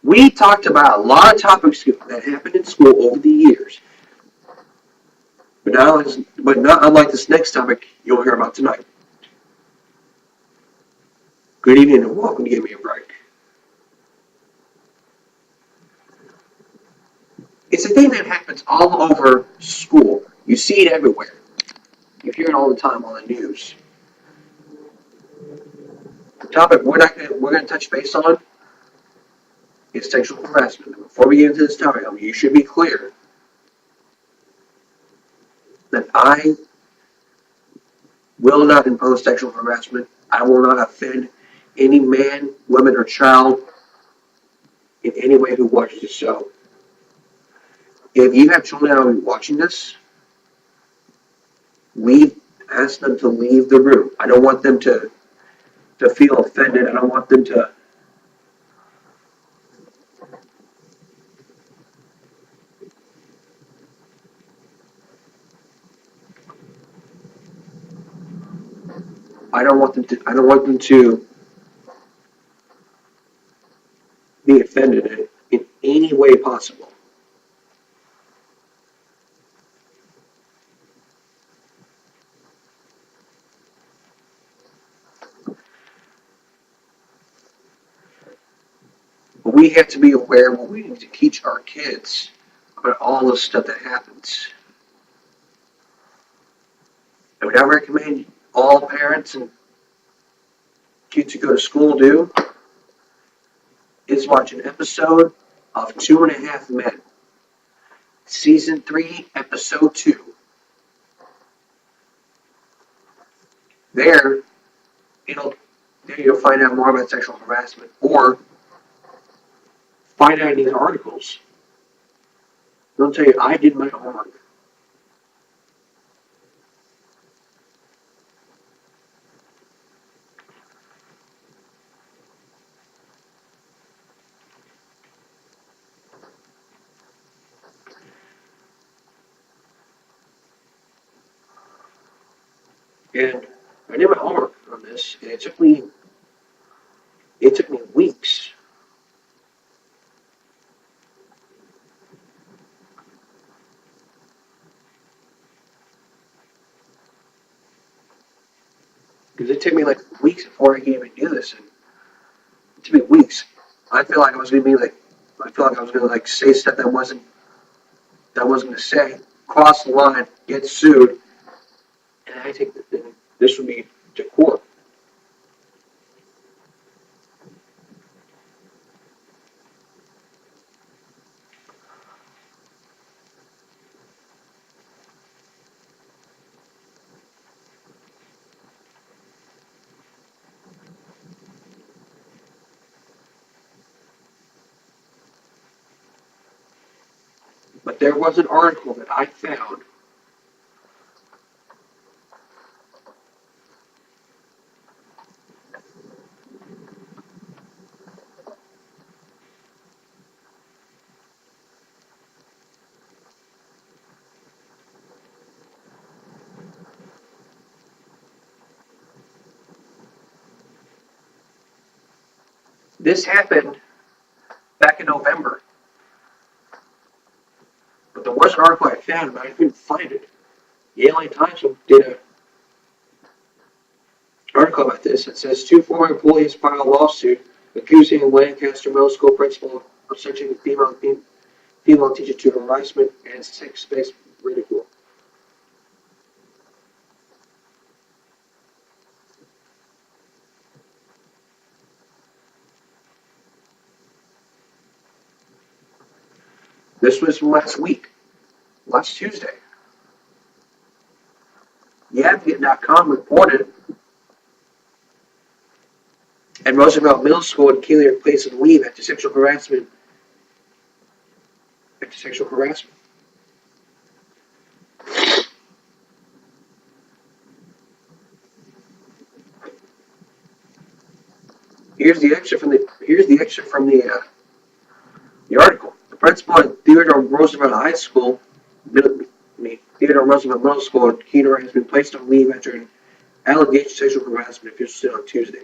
We talked about a lot of topics that happened in school over the years, but not unlike this next topic you'll hear about tonight. Good evening and welcome to Give Me a Break. It's a thing that happens all over school. You see it everywhere. You hear it all the time on the news. The topic we're going to touch base on is sexual harassment. Before we get into this topic, you should be clear that I will not impose sexual harassment. I will not offend any man, woman, or child in any way who watches the show. If you have children that are watching this, we ask them to leave the room. I don't want them to feel offended. I don't want them to. I don't want them to. I don't want them to be offended in any way possible. But we have to be aware what we need to teach our kids about all the stuff that happens. And what I recommend all parents and kids who go to school do is watch an episode of 2.5 Men, Season 3, Episode 2. There, you'll find out more about sexual harassment, or find out in these articles. They'll tell you, I did my homework. And I did my homework on this, and it took me weeks. Because it took me like weeks before I could even do this, and it took me weeks. I feel like I was gonna say stuff that I wasn't gonna say, cross the line, get sued, and I think that this would be to court. But there was an article that I found. This happened back in November. But there was an article I found, but I couldn't find it. The LA Times did an article about this. It says 2 former employees filed a lawsuit accusing Lancaster Middle School principal of subjecting a female teacher to harassment and sex-based ridicule. This was from last Tuesday. TheAdvocate.com reported at Roosevelt Middle School in Keeley are placed on leave after sexual harassment. Here's the excerpt from the article. The principal at Theodore Roosevelt Middle School in Keeler has been placed on leave after an allegation of sexual harassment, officials said on Tuesday.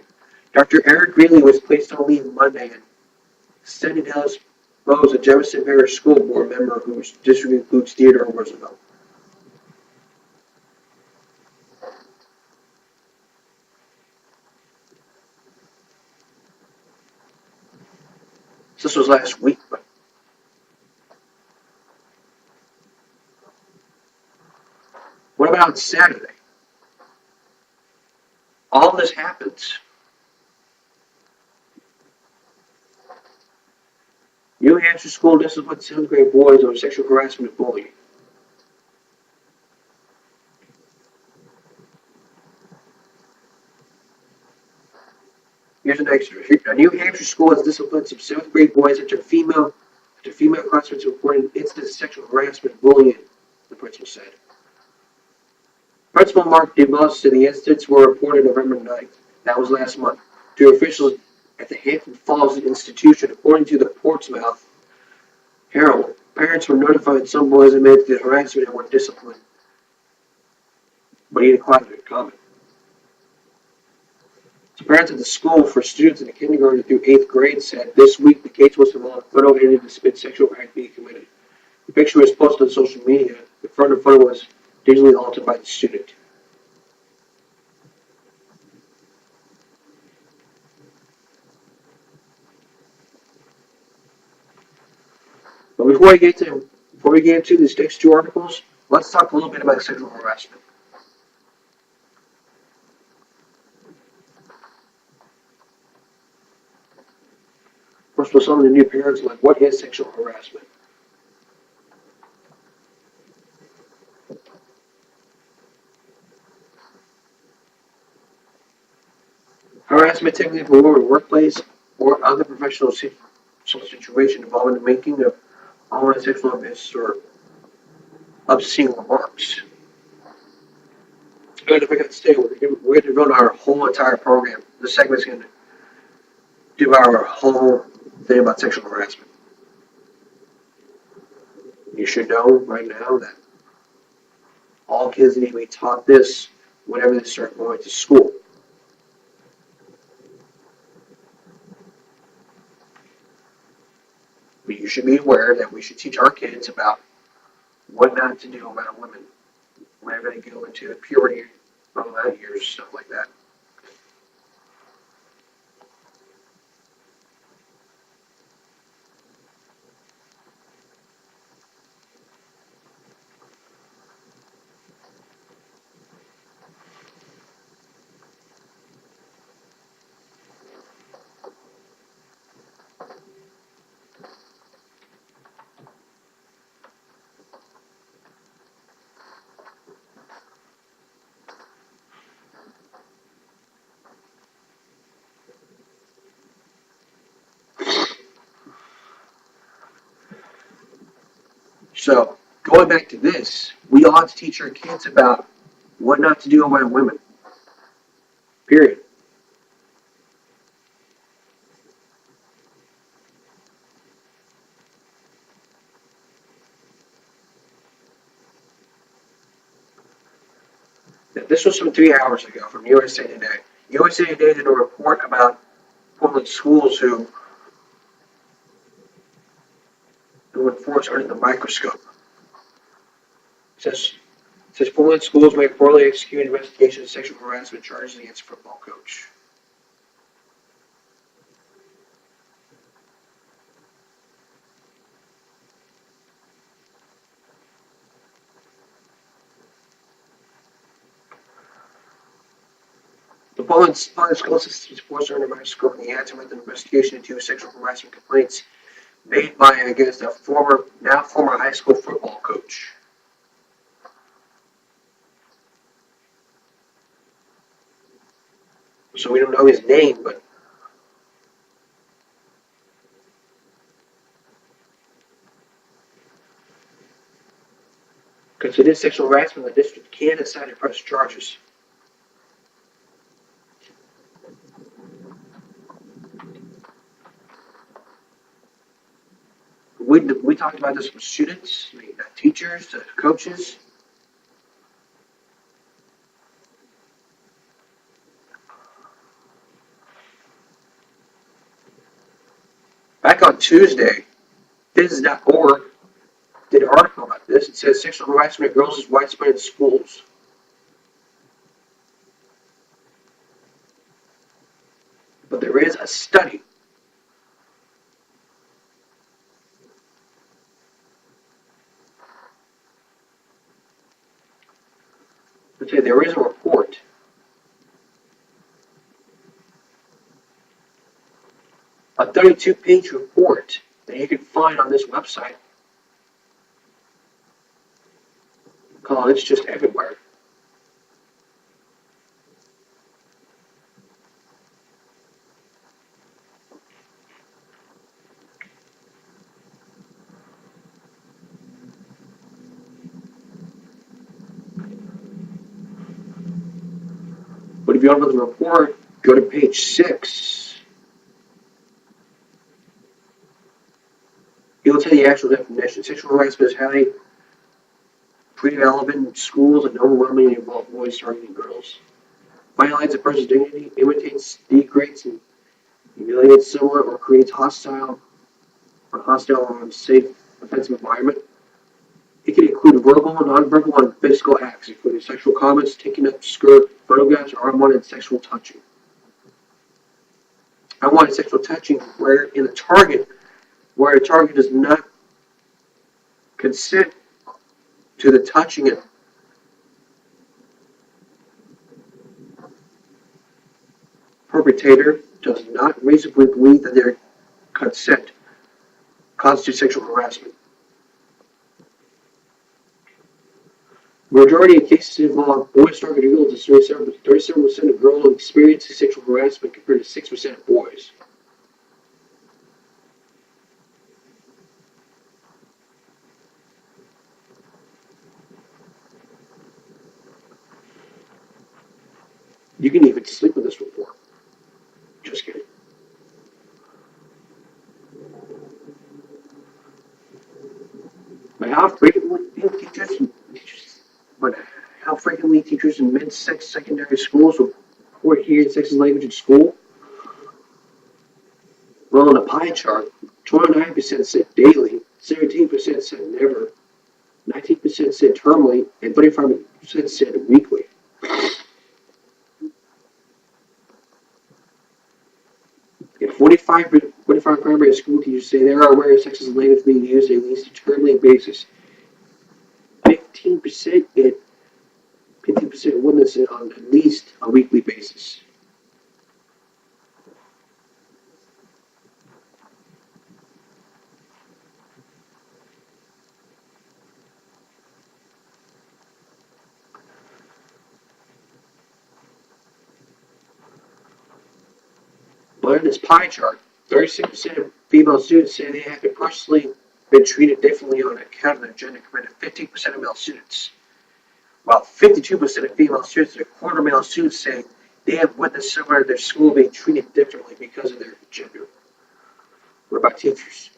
Dr. Eric Greeley was placed on leave Monday, and Cindy Dallas Bose, a Jefferson Parish School Board member whose district includes Theodore Roosevelt. So this was last week, but what about Saturday? All this happens. New Hampshire school disciplined seventh grade boys over sexual harassment and bullying. Here's an extra. A New Hampshire school has disciplined some seventh grade boys after female classmates reported incidents of sexual harassment and bullying, the principal said. Principal Mark DeMoss said the incidents were reported November 9th. That was last month. To officials at the Hampton Falls Institution, according to the Portsmouth Herald, parents were notified some boys admitted to the harassment and were disciplined, but he declined to comment. So parents at the school for students in the kindergarten through 8th grade said this week the case was involved in photo edited to spit sexual act being committed. The picture was posted on social media. The front of the photo was digitally altered by the student. But before we get into these next two articles, let's talk a little bit about sexual harassment. First of all, some of the new parents are like, what is sexual harassment? Harassment technically involves a workplace or other professional situation involving the making of unwanted sexual abuse or obscene remarks. And if I got to stay, we're going to run our whole entire program. This segment's going to do our whole thing about sexual harassment. You should know right now that all kids need to be taught this whenever they start going to school. But you should be aware that we should teach our kids about what not to do about women whenever they go into puberty, all that years, stuff like that. So, going back to this, we ought to teach our kids about what not to do around women. Period. This was from 3 hours ago from USA Today. USA Today did a report about public schools who enforce under the microscope. It says Portland schools may poorly execute investigation of sexual harassment charges against a football coach. The Portland school system is forced under the microscope in the aftermath of an investigation into sexual harassment complaints made by against a former high school football coach. So we don't know his name, but considered sexual harassment, the district can decide to press charges. We talked about this with students, teachers, coaches. Back on Tuesday, business.org did an article about this. It says sexual harassment of girls is widespread in schools. But there is a study. Let's say there is a report. A 32-page report that you can find on this website called It's Just Everywhere. But if you want to know the report, go to page 6. It'll tell you the actual definition. Sexual harassment is highly prevalent in schools and overwhelmingly involve boys targeting girls. Violates a person's dignity, imitates, degrades, and humiliates someone, or creates hostile or unsafe offensive environment. It can include verbal, nonverbal, and physical acts, including sexual comments, taking up skirt, photographs, or unwanted sexual touching. Unwanted sexual touching where a target does not consent to the touching it. Perpetrator does not reasonably believe that their consent constitutes sexual harassment. The majority of cases involve boys targeting girls. 37% of girls experience sexual harassment compared to 6% of boys. You can even sleep with this report. Just kidding. But how frequently teachers in mid-sex secondary schools report hearing sexist language in school? Well, on a pie chart, 29% said daily, 17% said never, 19% said terminally, and 35% said weekly. And 45 primary school teachers say they are aware of sexist language being used on at least a termly basis. 15% witness it on at least a weekly basis. But in this pie chart, 36% of female students say they have personally been treated differently on account of their gender compared to 15% of male students. While 52% of female students and a quarter of male students say they have witnessed somewhere at their school being treated differently because of their gender. What about teachers?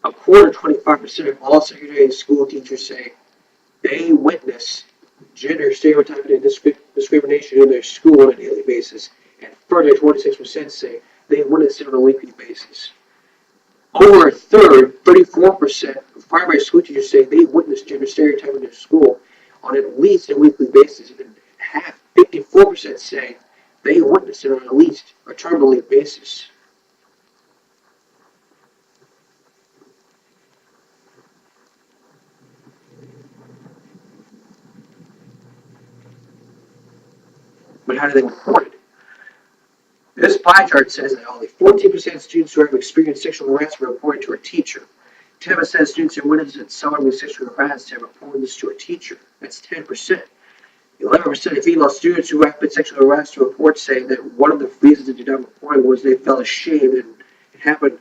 A quarter, 25% of all secondary school teachers say they witness gender stereotyping and discrimination in their school on a daily basis, and further, 26% say they witness it on a weekly basis. Over a third, 34% of primary school teachers say they witness gender stereotyping in their school on at least a weekly basis, and half, 54% say they witness it on at least a terminally basis. But how do they report it? This pie chart says that only 14% of students who have experienced sexual harassment report it to a teacher. 10% of students who witnessed that someone was sexually harassed have reported this to a teacher. That's 10%. 11% of female students who have been sexually harassed report saying that one of the reasons they did not report it was they felt ashamed that it happened,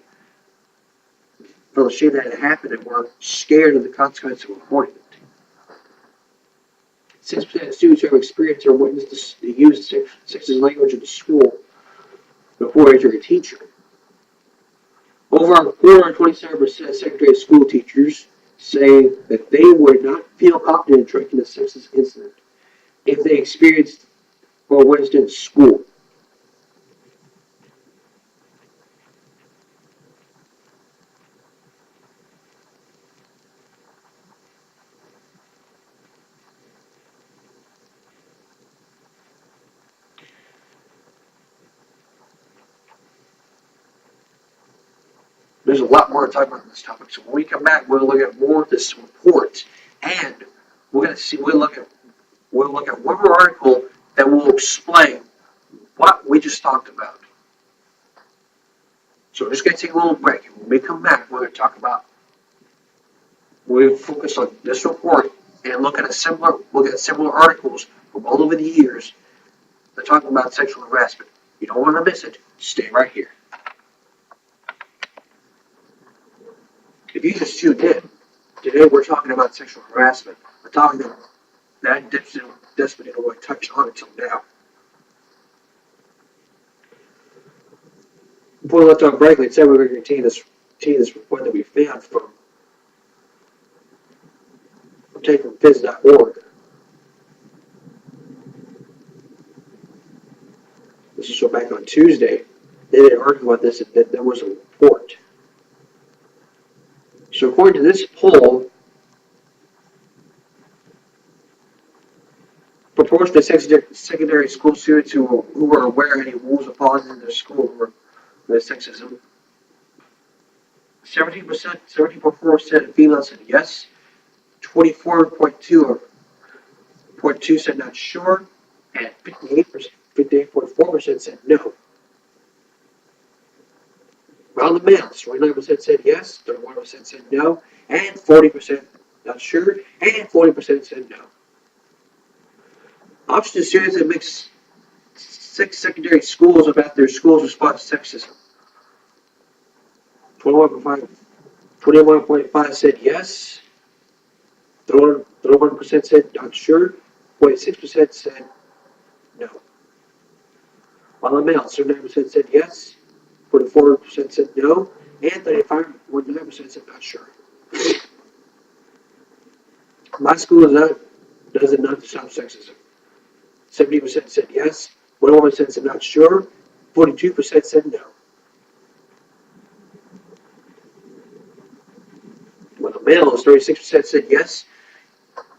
and were scared of the consequences of reporting it. 6% of students who have experienced or witnessed the use of sexist language in the school report it to a teacher. Over a quarter, 27% of secondary school teachers say that they would not feel confident in tracking a sexist incident if they experienced or witnessed it in school. There's a lot more to talk about on this topic. So when we come back, we'll look at more of this report, and we're going to see. We'll look at one more article that will explain what we just talked about. So we're just going to take a little break. And when we come back, we're going to talk about. We'll focus on this report and look at similar articles from all over the years that talk about sexual harassment. You don't want to miss it. Stay right here. If you just tuned in, today we're talking about sexual harassment. We're talking about that Desmond didn't really touch on until now. Before we left off break, we said we were going to continue this report that we found from taken from phys.org. This is so back on Tuesday. They did an article about this, that there was a report. So according to this poll, proportion of secondary school students who were aware of any rules or policies in their school were sexism. 70.4% of females said yes. 24.2% said not sure, and 58.4% said no. While the males, 29% said yes, 31% said no, and 40% not sure, and 40% said no. Option to students that mix 6 secondary schools about their school's response to sexism. 21.5 said yes, 31% said not sure, 46% said no. While the males, 39% said yes, 44% said no, and 35.9% said not sure. My school does enough to stop sexism. 70% said yes, 21% said not sure, 42% said no. While the males, 36% said yes,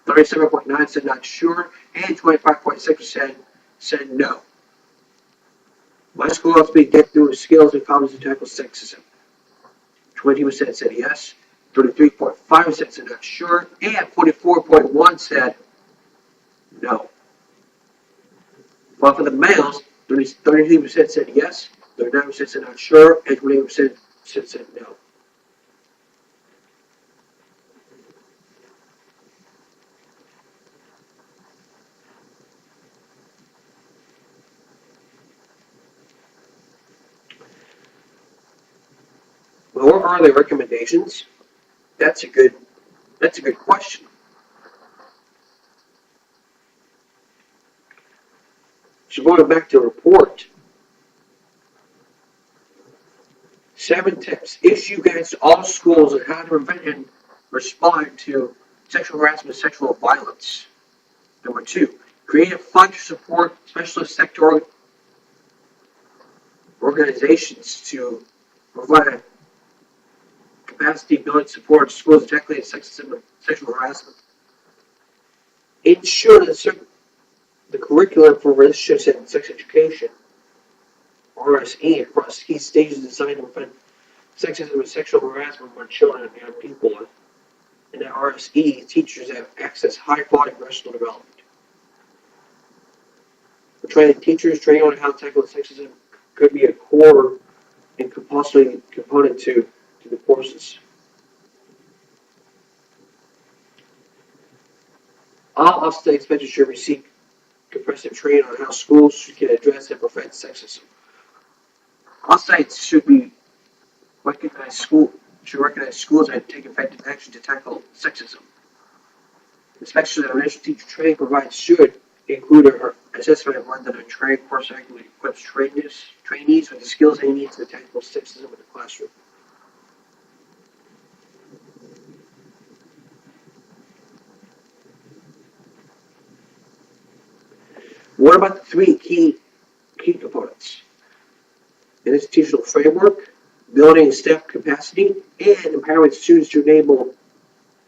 37.9% said not sure, and 25.6% said no. My school helps me get through skills and problems to tackle sexism. 20% said yes, 33.5% said not sure, and 44.1% said no. While for the males, 33% said yes, 39% said not sure, and 28% said no. Well, what are the recommendations? That's a good question. So going back to the report, 7 tips issue guides to all schools on how to prevent and respond to sexual harassment and sexual violence. Number 2, create a fund to support specialist sector organizations to provide capacity building support to schools tackling sexism and sexual harassment. Ensure that the curriculum for relationships and sex education, RSE, across key stages designed to prevent sexism and sexual harassment among children and young people. And at RSE, teachers have access to high-quality professional development. For training teachers, training on how to tackle sexism could be a core and compulsory component to the courses. All off-state expenditure receive comprehensive training on how schools can address and prevent sexism. Off-site should recognize schools and take effective action to tackle sexism. Inspection and initial teacher training provided should include an assessment of whether the training course actually equips trainees with the skills they need to tackle sexism in the classroom. What about the 3 key components? An institutional framework, building staff capacity, and empowering students to enable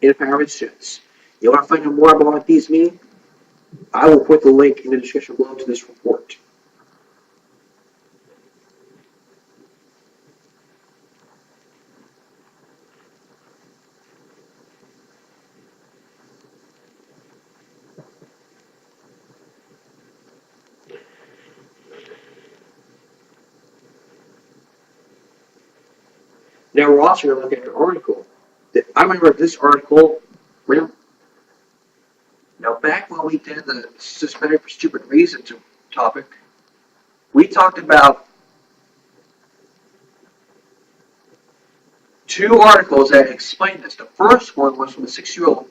empowering students. You want to find out more about what these mean? I will put the link in the description below to this report. Now we're also going to look at an article. I remember this article. Now, back when we did the suspended for stupid reasons topic, we talked about two articles that explained this. The first one was from a 6-year-old,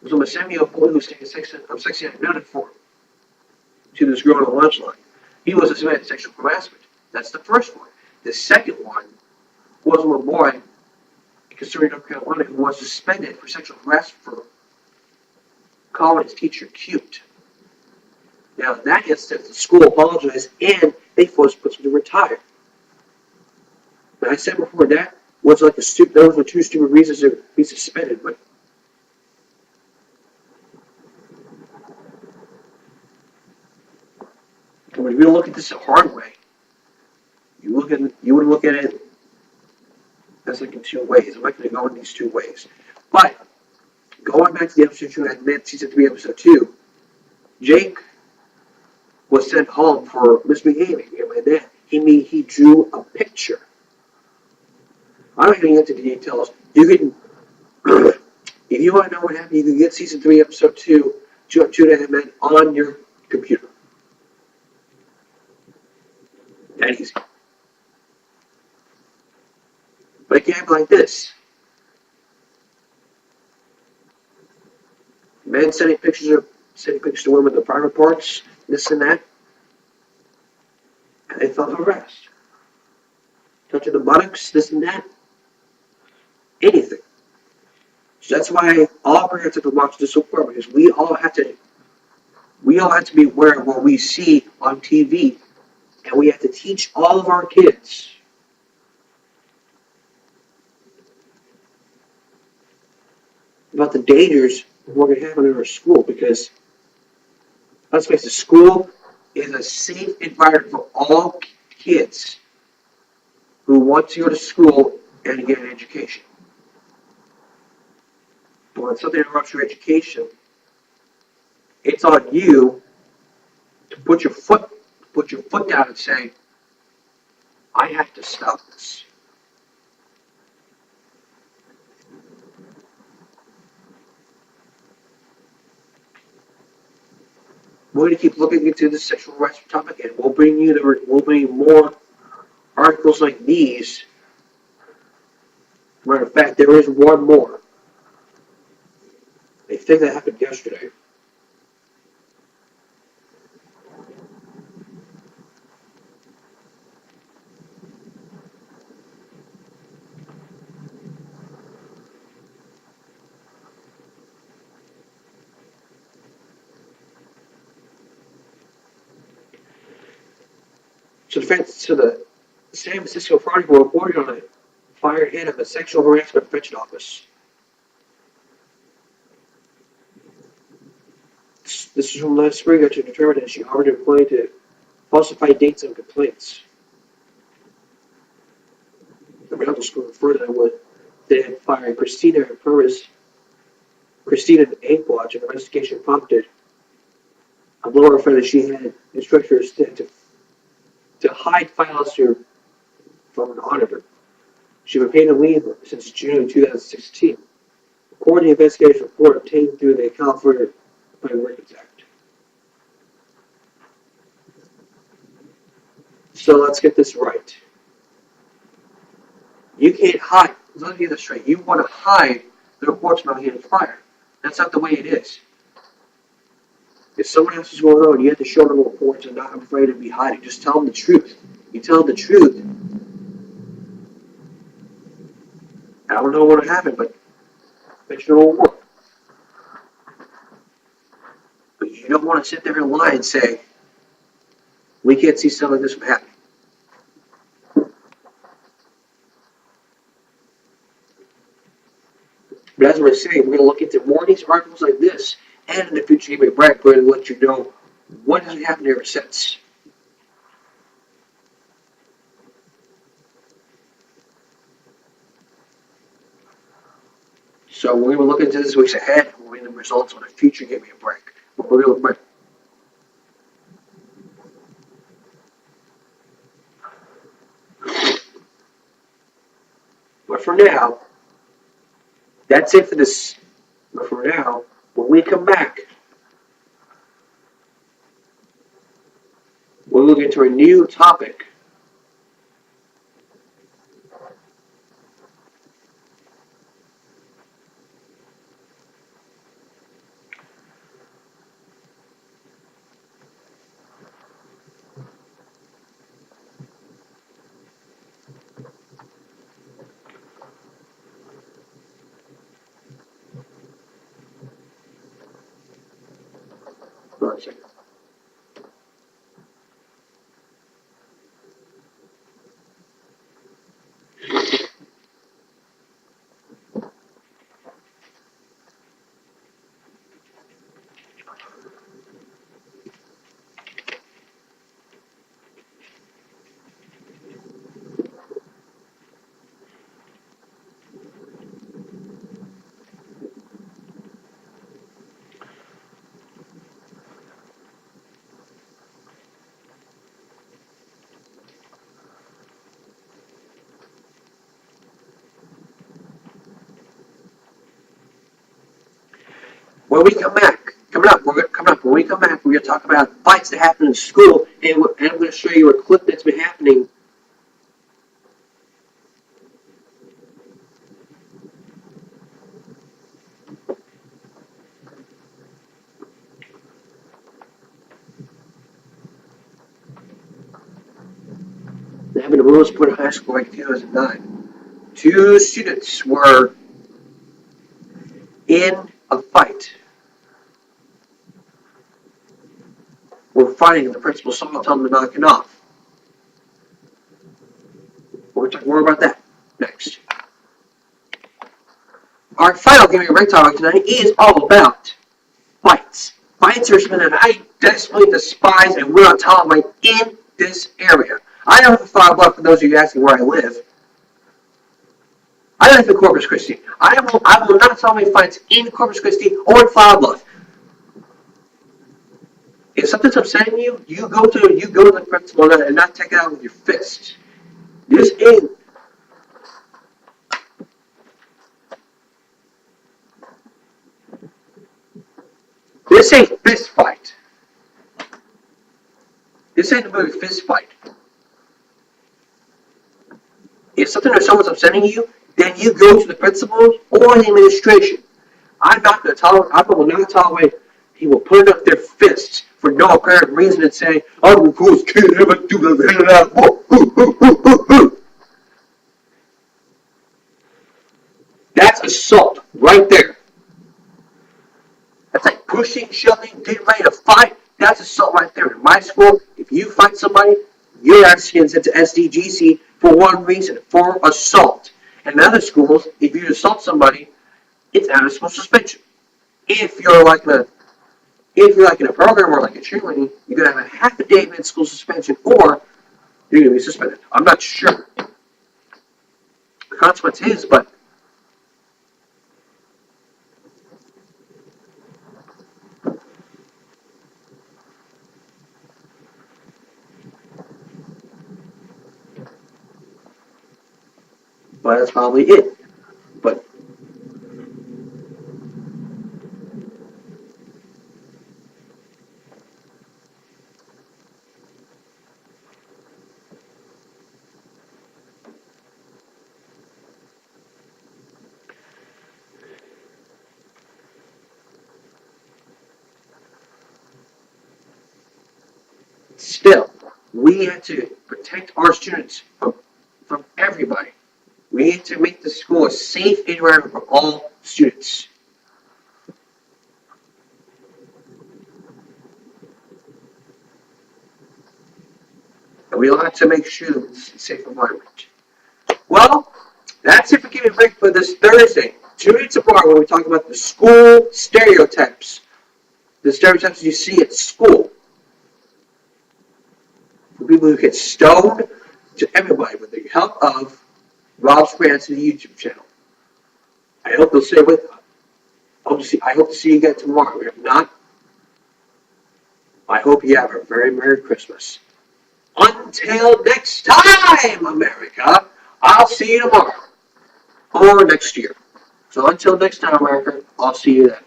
was from a 7-year-old boy who was taking sexually noted for to this girl on the lunch line. He was suspended sexual harassment. That's the first one. The second one was from a boy in Conservative North Carolina who was suspended for sexual harassment for calling his teacher cute. Now, in that instance, the school apologized and they forced him to retire. Now, I said before that was like those were two stupid reasons to be suspended, but when you look at this the hard way, you would look at it as like in two ways. I'm not going to go in these two ways, but going back to the episode you had meant season 3, episode 2, Jake was sent home for misbehaving, and by that he drew a picture. I'm not going to get into the details. You can, if you want to know what happened, you can get season 3, episode 2, that had meant on your computer. That easy. But it can't be like this. Men sending pictures to women of the private parts, this and that, and they felt harassed. Touching the buttocks, this and that, anything. So that's why all parents have to watch this report, because we all have to be aware of what we see on TV, and we have to teach all of our kids about the dangers of what can happen in our school, because let's face it, school is a safe environment for all kids who want to go to school and get an education. But when something interrupts your education, it's on you to put your foot down and say, I have to stop this. We're going to keep looking into this sexual harassment topic, and we'll bring you more articles like these. Matter of fact, there is one more. I think that happened yesterday. So the San Francisco Friday Board reported on a fired head of a sexual harassment prevention office. This is from last spring to determine that she harbored an employee to falsify dates and complaints. The medical school referred to what they had fired Christina Ankle after an investigation prompted a lower friend that she had instructed her to hide files from an auditor. She had been paid a leave since June 2016, according to the investigation report obtained through the California Public Records Act. So let's get this right. You can't hide. Let me get this straight. You want to hide the reports about getting fired. That's not the way it is. If someone else is going on, you have to show them reports and not afraid to be hiding. Just tell them the truth. You tell them the truth. I don't know what will happen, but make sure it will work. But you don't want to sit there and lie and say, we can't see something like this from happening. But as we're saying, we're going to look into more of these articles like this, and in the future, give me a break, we're going to let you know what has happened ever since. So we're going to look into this week's ahead, and we're going to the results on the future, give me a break. But we're going to look. But for now, that's it for this. But for now, when we come back, we'll look into a new topic. Hold on a second. When we come back, when we come back, we're going to talk about fights that happen in school, and I'm going to show you a clip that's been happening. That happened in Williamsport High School in 2009. Two students were in a fight. Were fighting, and the principal saw them, told them to knock it off. We're going to talk more about that next. Our final gaming break topic tonight is all about fights. Fights are something that I desperately despise and will not tolerate in this area. I don't have a file block for those of you asking where I live. I live in Corpus Christi. I will not tolerate fights in Corpus Christi or in Flower Bluff. If something's upsetting you, you go to the principal and not take it out with your fist. This ain't fist fight. This ain't a movie fist fight. If something or someone's upsetting you, then you go to the principal or the administration. I will not tolerate people putting up their fists for no apparent reason and saying, "I'm the coolest kid ever do that." That's assault right there. That's like pushing, shoving, getting ready to fight. That's assault right there. In my school, if you fight somebody, you're actually sent to SDGC for one reason, for assault. And in other schools, if you assault somebody, it's out of school suspension. If you're like in a program or like a cheerleading, you're gonna have a half a day mid school suspension, or you're gonna be suspended. I'm not sure the consequence is, but that's probably it. But still, we have to protect our students from everybody. We need to make the school a safe environment for all students. And we have to make sure that it's a safe environment. Well, that's it for Give Me a Break for this Thursday. Tune in tomorrow when we talk about the school stereotypes. The stereotypes you see at school. For people who get stoned, to everybody with the help of Rob Scranton YouTube channel. I hope you'll stay with us. I hope to see you again tomorrow. If not, I hope you have a very Merry Christmas. Until next time, America, I'll see you tomorrow. or next year. So until next time, America, I'll see you then.